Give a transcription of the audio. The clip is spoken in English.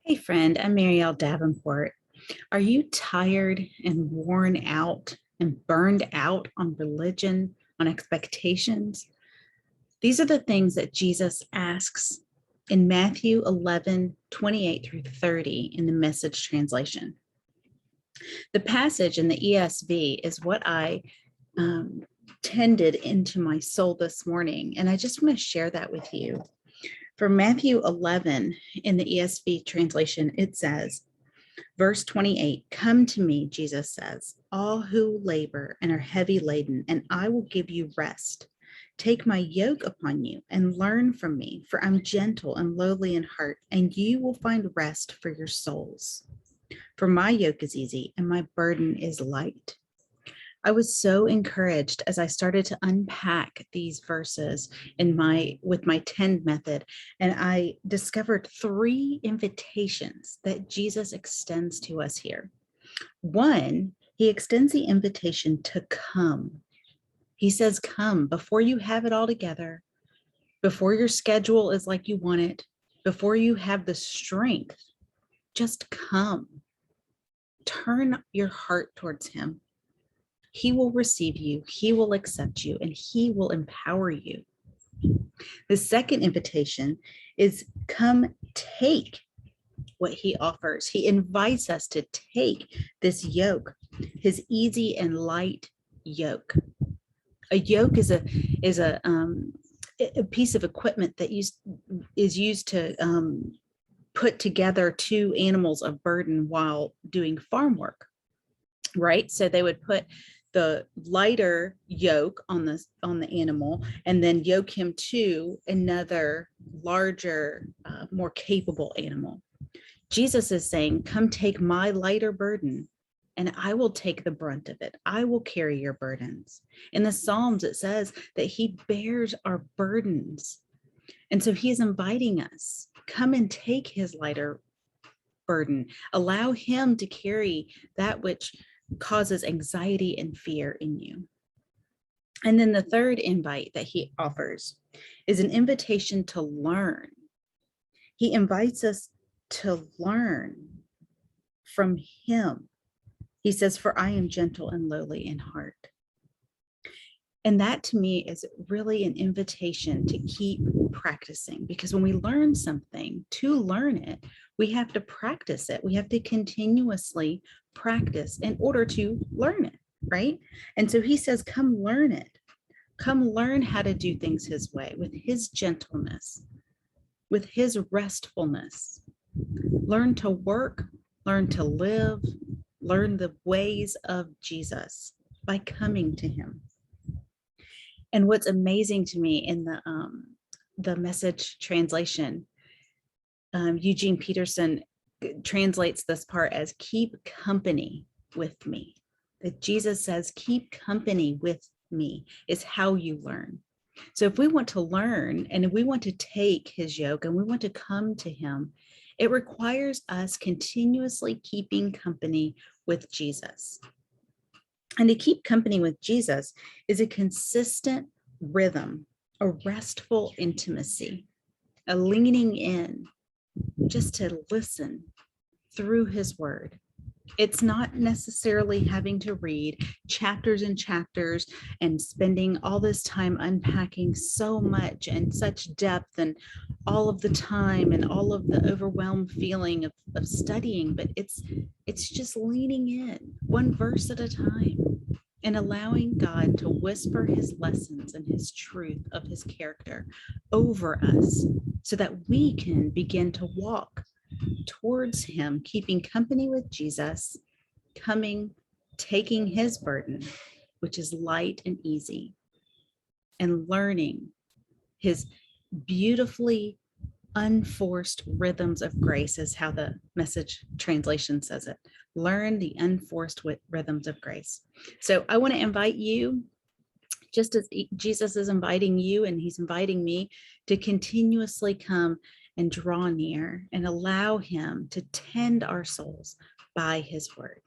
Hey friend, I'm Marielle Davenport. Are you tired and worn out and burned out on religion, on expectations? These are the things that Jesus asks in Matthew 11:28 through 30 in the Message translation. The passage in the ESV is what I tended into my soul this morning, and I just want to share that with you. For Matthew 11 in the ESV translation, it says, verse 28, "Come to me," Jesus says, "all who labor and are heavy laden, and I will give you rest. Take my yoke upon you and learn from me, for I'm gentle and lowly in heart, and you will find rest for your souls. For my yoke is easy and my burden is light." I was so encouraged as I started to unpack these verses with my 10 method, and I discovered three invitations that Jesus extends to us here. One, he extends the invitation to come. He says, "Come before you have it all together, before your schedule is like you want it, before you have the strength, just come. Turn your heart towards him. He will receive you, he will accept you, and he will empower you." The second invitation is come take what he offers. He invites us to take this yoke, his easy and light yoke. A yoke is a piece of equipment that is used to put together two animals of burden while doing farm work, right? So they would put the lighter yoke on the animal and then yoke him to another larger, more capable animal. Jesus is saying, "Come take my lighter burden and I will take the brunt of it. I will carry your burdens." In the Psalms, it says that he bears our burdens. And so he is inviting us, come and take his lighter burden. Allow him to carry that which causes anxiety and fear in you. And then the third invite that he offers is an invitation to learn. He invites us to learn from him. He says, "For I am gentle and lowly in heart." And that to me is really an invitation to keep practicing, because when we learn something, to learn it, we have to practice it. We have to continuously practice in order to learn it, right? And so he says, come learn it. Come learn how to do things his way, with his gentleness, with his restfulness. Learn to work, learn to live, learn the ways of Jesus by coming to him. And what's amazing to me in the Message translation, Eugene Peterson translates this part as "keep company with me." That Jesus says, "Keep company with me" is how you learn. So if we want to learn and if we want to take his yoke and we want to come to him, it requires us continuously keeping company with Jesus. And to keep company with Jesus is a consistent rhythm, a restful intimacy, a leaning in just to listen through his word. It's not necessarily having to read chapters and chapters and spending all this time unpacking so much and such depth and all of the time and all of the overwhelmed feeling of studying, but it's just leaning in one verse at a time and allowing God to whisper his lessons and his truth of his character over us so that we can begin to walk towards him, keeping company with Jesus, coming, taking his burden, which is light and easy, and learning his beautifully unforced rhythms of grace, is how the Message translation says it. Learn the unforced rhythms of grace. So I want to invite you, just as Jesus is inviting you and he's inviting me, to continuously come and draw near and allow him to tend our souls by his word.